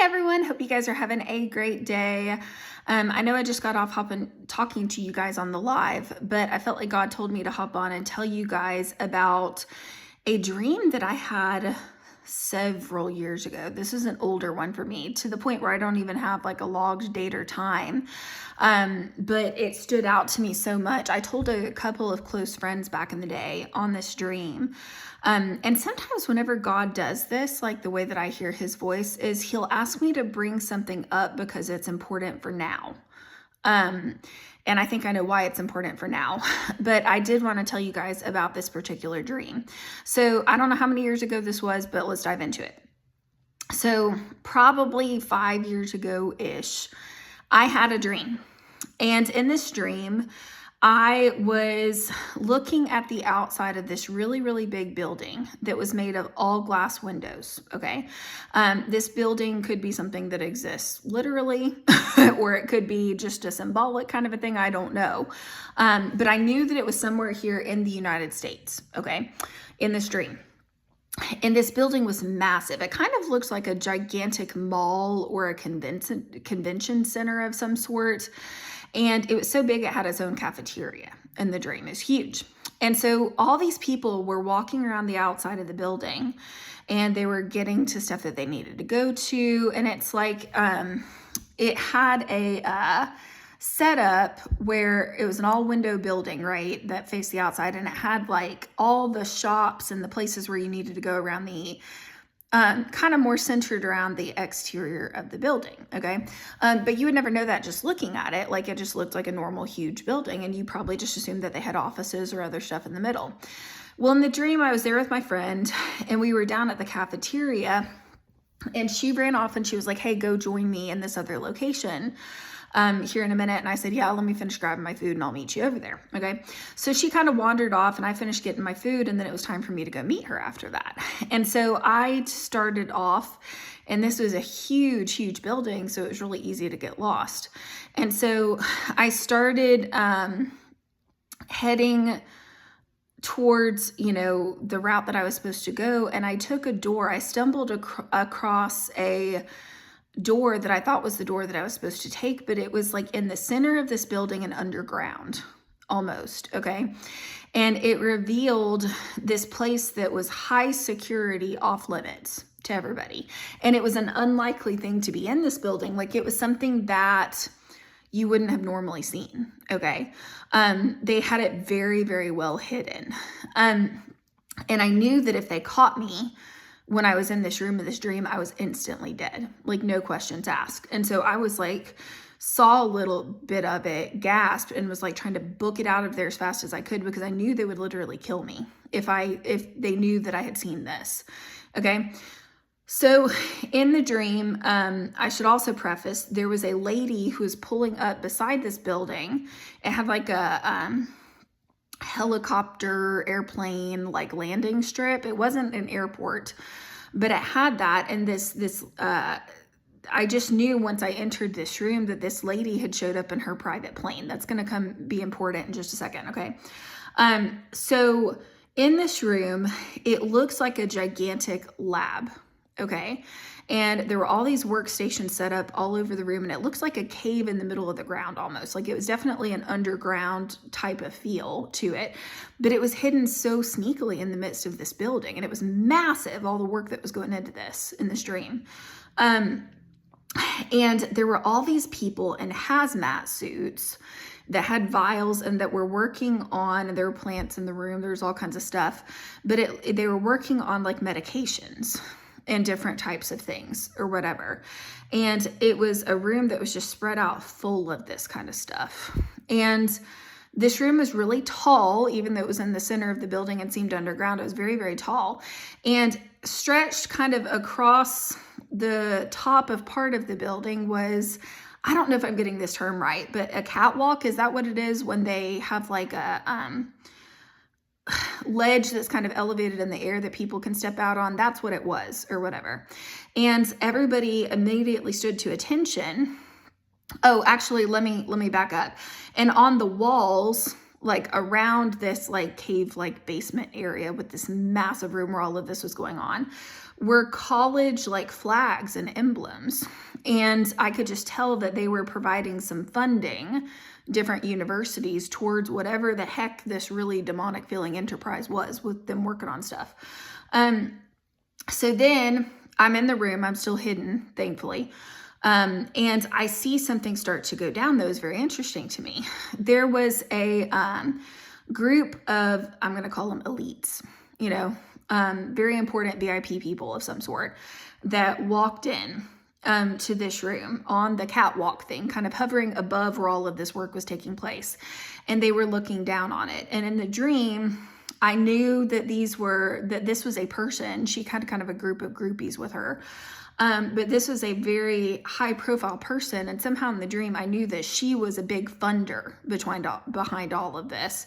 Everyone, hope you guys are having a great day. I know I just got off talking to you guys on the live, but I felt like God told me to hop on and tell you guys about a dream that I had several years ago. This is an older one for me, to the point where I don't even have like a logged date or time. But it stood out to me so much. I told a couple of close friends back in the day on this dream. And sometimes whenever God does this, like the way that I hear his voice is he'll ask me to bring something up because it's important for now. And I think I know why it's important for now, but I did want to tell you guys about this particular dream. So I don't know how many years ago this was, but let's dive into it. So probably 5 years ago-ish, I had a dream. And in this dream, I was looking at the outside of this really, really big building that was made of all glass windows, okay? This building could be something that exists literally, or it could be just a symbolic kind of a thing, I don't know. But I knew that it was somewhere here in the United States, okay, in this dream. And this building was massive. It kind of looks like a gigantic mall or a convention center of some sort. And it was so big, it had its own cafeteria in the dream. It was huge. And so all these people were walking around the outside of the building and they were getting to stuff that they needed to go to. And it's like, it had a setup where it was an all window building, right, that faced the outside. And it had like all the shops and the places where you needed to go around the kind of more centered around the exterior of the building, okay? But you would never know that just looking at it. Like, it just looked like a normal huge building, and you probably just assumed that they had offices or other stuff in the middle. Well, in the dream, I was there with my friend, and we were down at the cafeteria, and she ran off, and she was like, hey, go join me in this other location here in a minute. And I said, yeah, let me finish grabbing my food and I'll meet you over there. Okay. So she kind of wandered off and I finished getting my food, and then it was time for me to go meet her after that. And so I started off, and this was a huge, huge building. So it was really easy to get lost. And so I started heading towards, the route that I was supposed to go. And I took a door. I stumbled across a door that I thought was the door that I was supposed to take, but it was like in the center of this building and underground almost, okay? And it revealed this place that was high security, off limits to everybody. And it was an unlikely thing to be in this building. Like, it was something that you wouldn't have normally seen, okay? They had it very, very well hidden. And I knew that if they caught me when I was in this room of this dream, I was instantly dead, like no questions asked. And so I was like, saw a little bit of it, gasped, and was like trying to book it out of there as fast as I could, because I knew they would literally kill me if they knew that I had seen this. Okay. So in the dream, I should also preface, there was a lady who was pulling up beside this building. It had like a, helicopter, airplane, like landing strip. It wasn't an airport, but it had that. And I just knew once I entered this room that this lady had showed up in her private plane. That's going to come be important in just a second. Okay. So in this room, it looks like a gigantic lab. Okay. And there were all these workstations set up all over the room, and it looks like a cave in the middle of the ground almost. Like, it was definitely an underground type of feel to it, but it was hidden so sneakily in the midst of this building. And it was massive, all the work that was going into this in this dream. And there were all these people in hazmat suits that had vials and that were working on, and there were plants in the room. There was all kinds of stuff, but they were working on like medications and different types of things or whatever. And it was a room that was just spread out full of this kind of stuff. And this room was really tall, even though it was in the center of the building and seemed underground. It was very, very tall, and stretched kind of across the top of part of the building was, I don't know if I'm getting this term right, but a catwalk. Is that what it is when they have like a, ledge that's kind of elevated in the air that people can step out on? That's what it was, or whatever. And everybody immediately stood to attention. Oh, actually, let me back up. And on the walls, like around this like cave, like basement area with this massive room where all of this was going on, were college like flags and emblems. And I could just tell that they were providing some funding, different universities, towards whatever the heck this really demonic feeling enterprise was with them working on stuff. So then I'm in the room, I'm still hidden, thankfully. And I see something start to go down that was very interesting to me. There was a group of, I'm going to call them elites, very important VIP people of some sort that walked in to this room on the catwalk thing, kind of hovering above where all of this work was taking place. And they were looking down on it. And in the dream, I knew that this was a person. She had kind of a group of groupies with her. But this was a very high profile person. And somehow in the dream, I knew that she was a big funder behind all of this.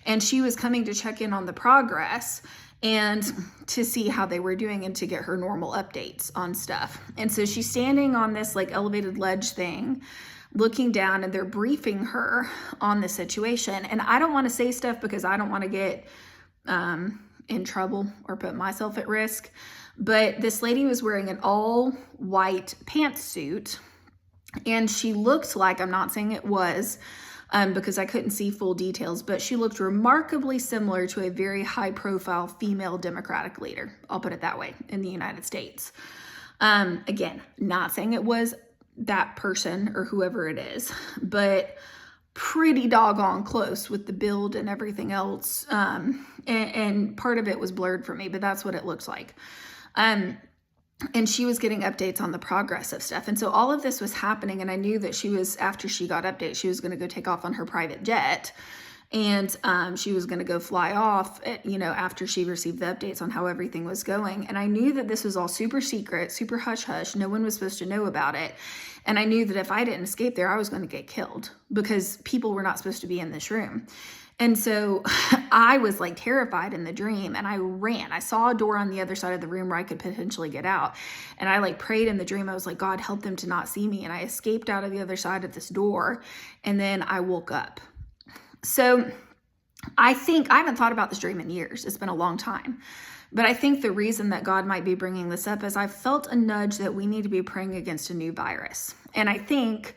And she was coming to check in on the progress and to see how they were doing and to get her normal updates on stuff. And so she's standing on this like elevated ledge thing, looking down, and they're briefing her on the situation. And I don't want to say stuff because I don't want to get in trouble or put myself at risk. But this lady was wearing an all white pantsuit, and she looked like, I'm not saying it was, because I couldn't see full details, but she looked remarkably similar to a very high profile female Democratic leader. I'll put it that way, in the United States. Again, not saying it was that person or whoever it is, but pretty doggone close with the build and everything else. And part of it was blurred for me, but that's what it looks like. And she was getting updates on the progress of stuff. And so all of this was happening. And I knew that after she got updates, she was going to go take off on her private jet. And she was going to go fly off, after she received the updates on how everything was going. And I knew that this was all super secret, super hush hush. No one was supposed to know about it. And I knew that if I didn't escape there, I was going to get killed because people were not supposed to be in this room. And so I was like terrified in the dream, and I ran. I saw a door on the other side of the room where I could potentially get out. And I like prayed in the dream. I was like, God, help them to not see me. And I escaped out of the other side of this door. And then I woke up. So I haven't thought about this dream in years. It's been a long time. But I think the reason that God might be bringing this up is I felt a nudge that we need to be praying against a new virus. And I think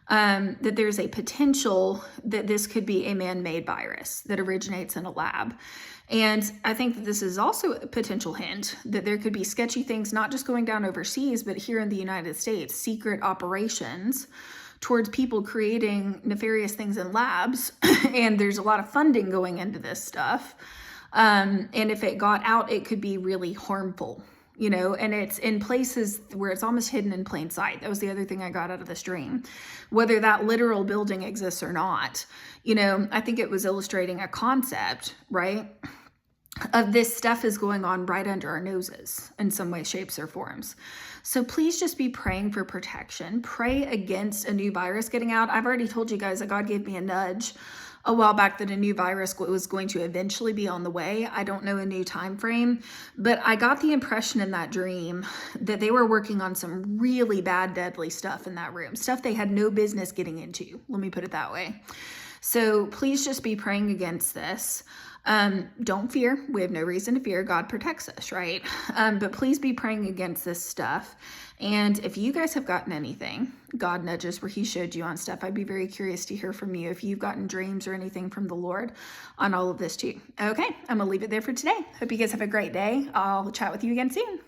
that there's a potential that this could be a man-made virus that originates in a lab. And I think that this is also a potential hint that there could be sketchy things, not just going down overseas, but here in the United States, secret operations towards people creating nefarious things in labs. And there's a lot of funding going into this stuff. And if it got out, it could be really harmful. And it's in places where it's almost hidden in plain sight. That was the other thing I got out of this dream. Whether that literal building exists or not, I think it was illustrating a concept, right, of this stuff is going on right under our noses in some way, shapes, or forms. So please just be praying for protection. Pray against a new virus getting out. I've already told you guys that God gave me a nudge a while back that a new virus was going to eventually be on the way. I don't know a new time frame, but I got the impression in that dream that they were working on some really bad, deadly stuff in that room, stuff they had no business getting into. Let me put it that way. So please just be praying against this. Don't fear. We have no reason to fear. God protects us, right? But please be praying against this stuff. And if you guys have gotten anything, God nudges where he showed you on stuff, I'd be very curious to hear from you if you've gotten dreams or anything from the Lord on all of this too. Okay, I'm going to leave it there for today. Hope you guys have a great day. I'll chat with you again soon.